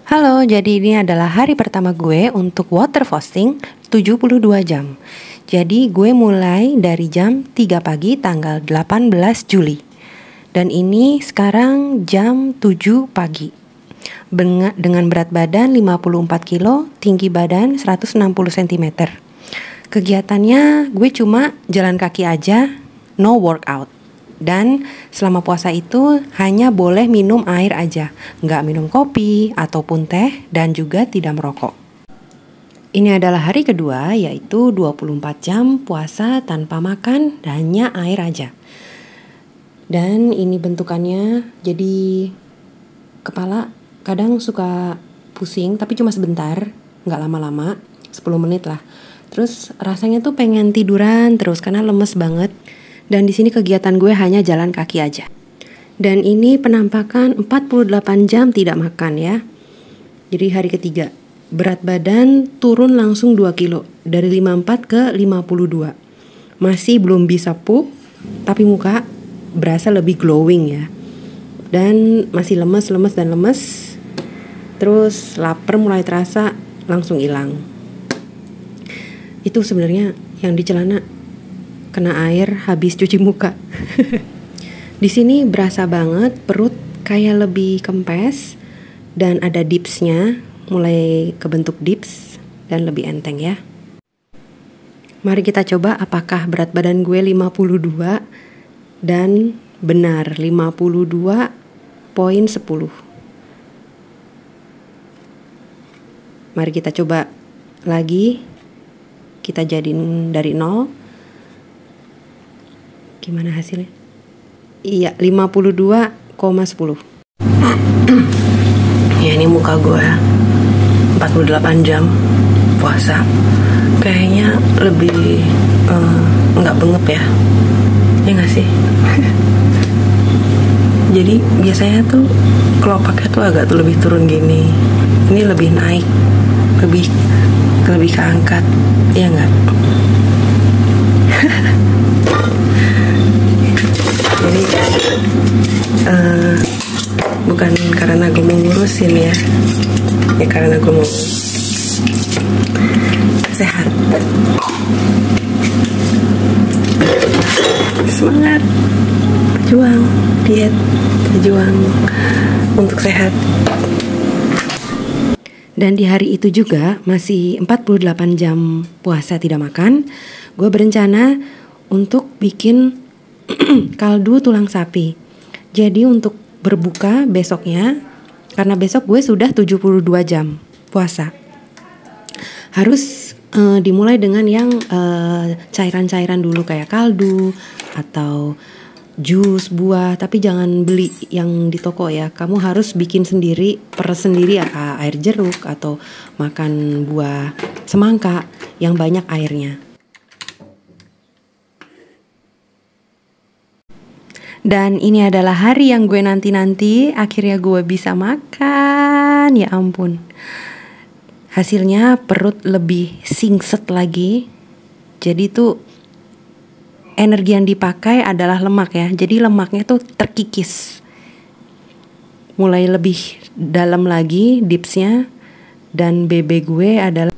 Halo, jadi ini adalah hari pertama gue untuk water fasting 72 jam. Jadi gue mulai dari jam 3 pagi tanggal 18 Juli. Dan ini sekarang jam 7 pagi. Dengan berat badan 54 kilo, tinggi badan 160 cm. Kegiatannya gue cuma jalan kaki aja, no workout. Dan selama puasa itu hanya boleh minum air aja, nggak minum kopi ataupun teh, dan juga tidak merokok. Ini adalah hari kedua, yaitu 24 jam puasa tanpa makan, hanya air aja. Dan ini bentukannya, jadi kepala kadang suka pusing, tapi cuma sebentar, nggak lama-lama, 10 menit lah. Terus rasanya tuh pengen tiduran terus karena lemes banget. Dan di sini kegiatan gue hanya jalan kaki aja. Dan ini penampakan 48 jam tidak makan ya. Jadi hari ketiga. Berat badan turun langsung 2 kilo. Dari 54 ke 52. Masih belum bisa pup, tapi muka berasa lebih glowing ya. Dan masih lemes. Terus lapar mulai terasa langsung hilang. Itu sebenarnya yang di celana kena air habis cuci muka. Di sini berasa banget perut kayak lebih kempes dan ada dipsnya, mulai kebentuk dips dan lebih enteng ya. Mari kita coba apakah berat badan gue 52 dan benar 52,10. Mari kita coba lagi. Kita jadiin dari 0. Gimana hasilnya? Iya, 52,10. Ya, ini muka gue 48 jam puasa. Kayaknya lebih nggak bengep ya. Ya nggak sih? Jadi biasanya tuh kelopaknya tuh agak tuh lebih turun gini. Ini lebih naik, lebih keangkat. Ya nggak? Jadi bukan karena gue mau ngurusin ya karena gue mau sehat. Semangat, berjuang diet, berjuang untuk sehat. Dan di hari itu juga masih 48 jam puasa tidak makan, gue berencana untuk bikin kaldu tulang sapi. Jadi untuk berbuka besoknya, karena besok gue sudah 72 jam puasa, harus dimulai dengan yang cairan-cairan dulu kayak kaldu atau jus buah. Tapi jangan beli yang di toko ya. Kamu harus bikin sendiri, peres sendiri air jeruk atau makan buah semangka yang banyak airnya. Dan ini adalah hari yang gue nanti-nanti. Akhirnya gue bisa makan. Ya ampun. Hasilnya perut lebih singset lagi. Jadi tuh energi yang dipakai adalah lemak ya. Jadi lemaknya tuh terkikis. Mulai lebih dalam lagi dipsnya. Dan BB gue adalah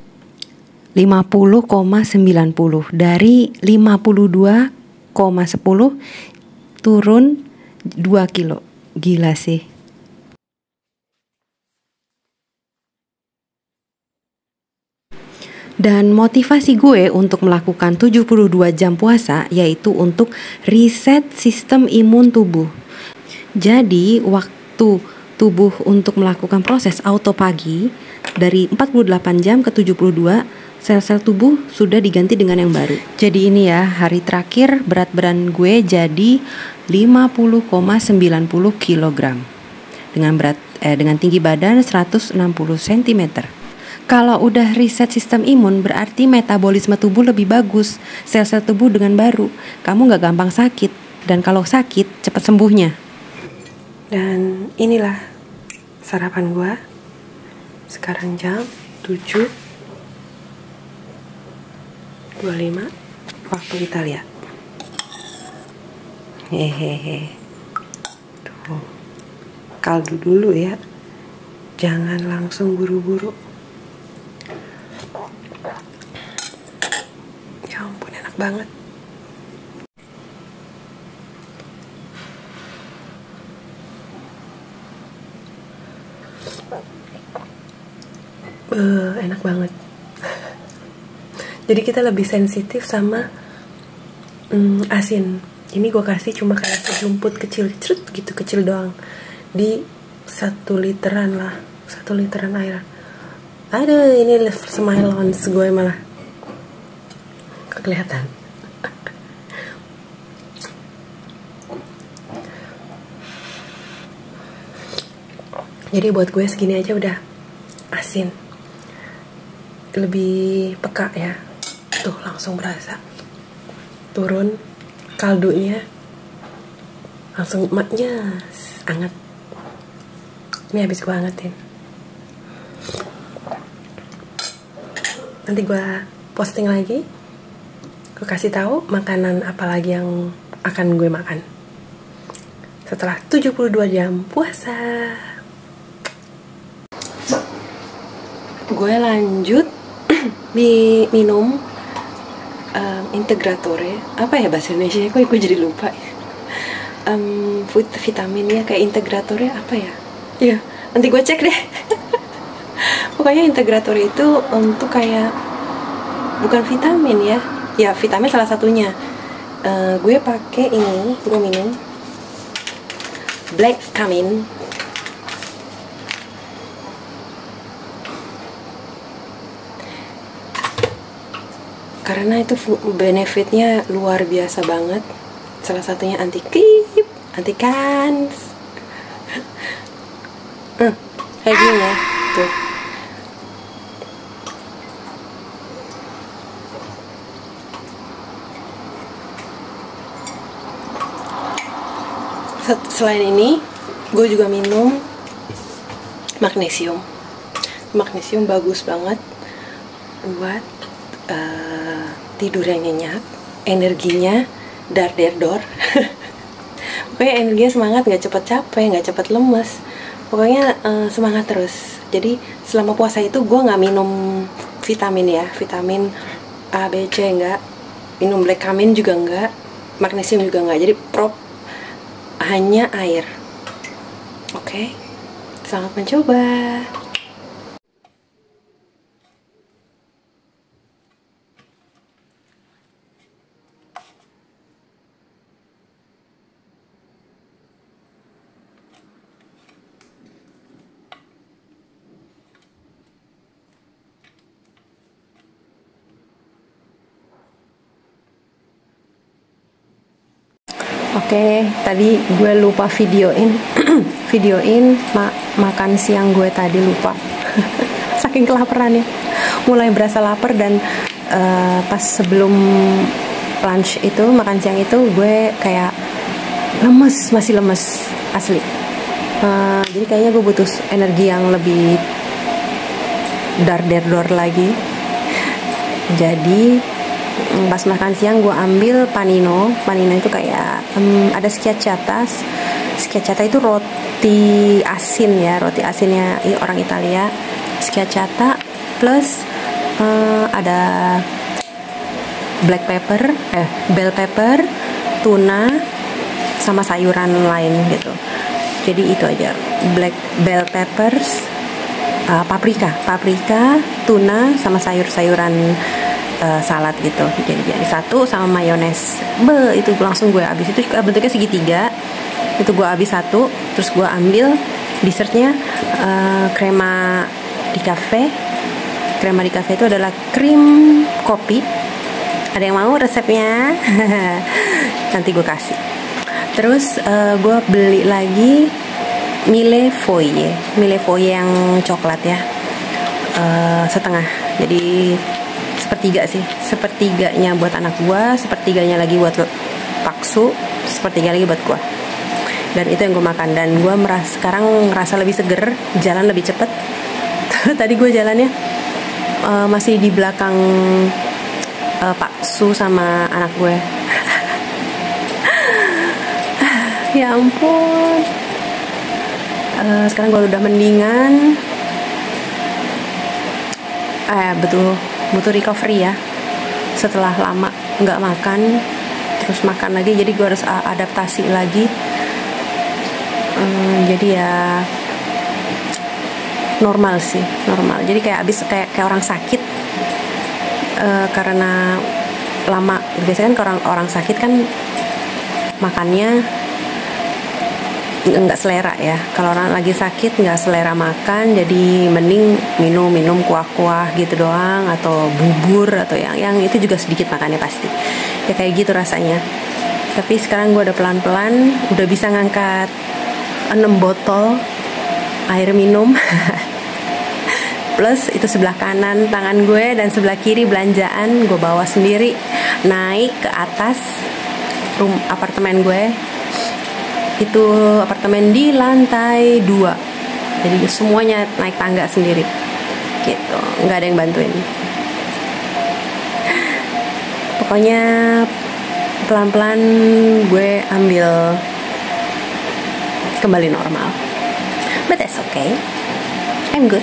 50,90. Dari 52,10 turun 2 kilo. Gila sih. Dan motivasi gue untuk melakukan 72 jam puasa yaitu untuk reset sistem imun tubuh. Jadi waktu tubuh untuk melakukan proses autopagi dari 48 jam ke 72, sel-sel tubuh sudah diganti dengan yang baru. Jadi ini ya, hari terakhir berat badan gue jadi 50,90 kg. Dengan tinggi badan 160 cm. Kalau udah reset sistem imun, berarti metabolisme tubuh lebih bagus. Sel-sel tubuh dengan baru. Kamu gak gampang sakit. Dan kalau sakit, cepat sembuhnya. Dan inilah sarapan gue. Sekarang jam 7:25 waktu Italia. Hehehe. Tuh. Kaldu dulu ya. Jangan langsung buru-buru. Ya ampun, enak banget. Enak banget. Jadi kita lebih sensitif sama asin. Ini gue kasih cuma kayak sejumput kecil, gitu, kecil doang. Di 1 literan lah, 1 literan air. Aduh, ini smile on gue malah kelihatan. Jadi buat gue segini aja udah asin. Lebih peka ya. Tuh langsung berasa turun kaldunya, langsung emaknya anget. Ini habis gue angetin. Nanti gue posting lagi, gue kasih tahu makanan apa lagi yang akan gue makan setelah 72 jam puasa. Gue lanjut minum Integratore. Apa ya bahasa Indonesia? Kok gue jadi lupa. Food vitaminnya kayak Integratore apa ya? Iya, nanti gue cek deh. Pokoknya Integratore itu untuk kayak bukan vitamin ya. Ya vitamin salah satunya. Gue pakai ini, gue minum Black Camin. Karena itu benefitnya luar biasa banget. Salah satunya anti kip, anti kans. Kayak gini ya, tuh. Selain ini, gue juga minum magnesium. Magnesium bagus banget buat tidur yang nyenyak, energinya dar-der-dor. Pokoknya energinya semangat, nggak cepet capek, nggak cepet lemes. Pokoknya semangat terus. Jadi selama puasa itu gue nggak minum vitamin ya, vitamin A, B, C nggak. Minum Black Camin juga nggak, magnesium juga nggak. Jadi hanya air. Oke, selamat mencoba. Oke, tadi gue lupa videoin makan siang gue tadi, lupa. Saking kelaparannya, mulai berasa lapar. Dan pas sebelum lunch itu, makan siang itu, gue kayak lemes, masih lemes asli. Jadi kayaknya gue butuh energi yang lebih dar-der-dor lagi. Jadi pas makan siang gue ambil panino. Panino itu kayak ada schiacciata. Schiacciata itu roti asin ya, roti asinnya orang Italia. Schiacciata plus ada black pepper, bell pepper, tuna, sama sayuran lain gitu. Jadi itu aja, black bell peppers, paprika, tuna, sama sayuran salad gitu. Jadi satu sama mayones. Itu langsung gue habis. Itu bentuknya segitiga. Itu gue habis satu. Terus gue ambil dessertnya krema di cafe. Krema di cafe itu adalah krim kopi. Ada yang mau resepnya? Nanti gue kasih. Terus gue beli lagi Mille Foyer yang coklat ya, setengah. Jadi sepertiga sih, sepertiganya buat anak gua, sepertiganya lagi buat Paksu, sepertiga lagi buat gua. Dan itu yang gue makan. Dan gue sekarang ngerasa lebih seger, jalan lebih cepet. Tadi gue jalannya masih di belakang Paksu sama anak gue. Ya ampun. Sekarang gue udah mendingan. butuh recovery ya. Setelah lama nggak makan, terus makan lagi, jadi gue harus adaptasi lagi. Jadi ya normal sih, normal. Jadi kayak kayak orang sakit, karena lama. Biasanya kan orang sakit kan makannya nggak selera ya. Kalau orang lagi sakit nggak selera makan, jadi mending minum kuah-kuah gitu doang, atau bubur, atau yang itu juga sedikit makannya pasti. Ya kayak gitu rasanya. Tapi sekarang gue udah pelan-pelan, udah bisa ngangkat 6 botol air minum. Plus itu sebelah kanan tangan gue dan sebelah kiri belanjaan gue bawa sendiri naik ke atas apartemen gue. Itu apartemen di lantai 2, jadi semuanya naik tangga sendiri gitu, nggak ada yang bantuin. Pokoknya pelan-pelan gue ambil kembali normal, but that's okay, I'm good.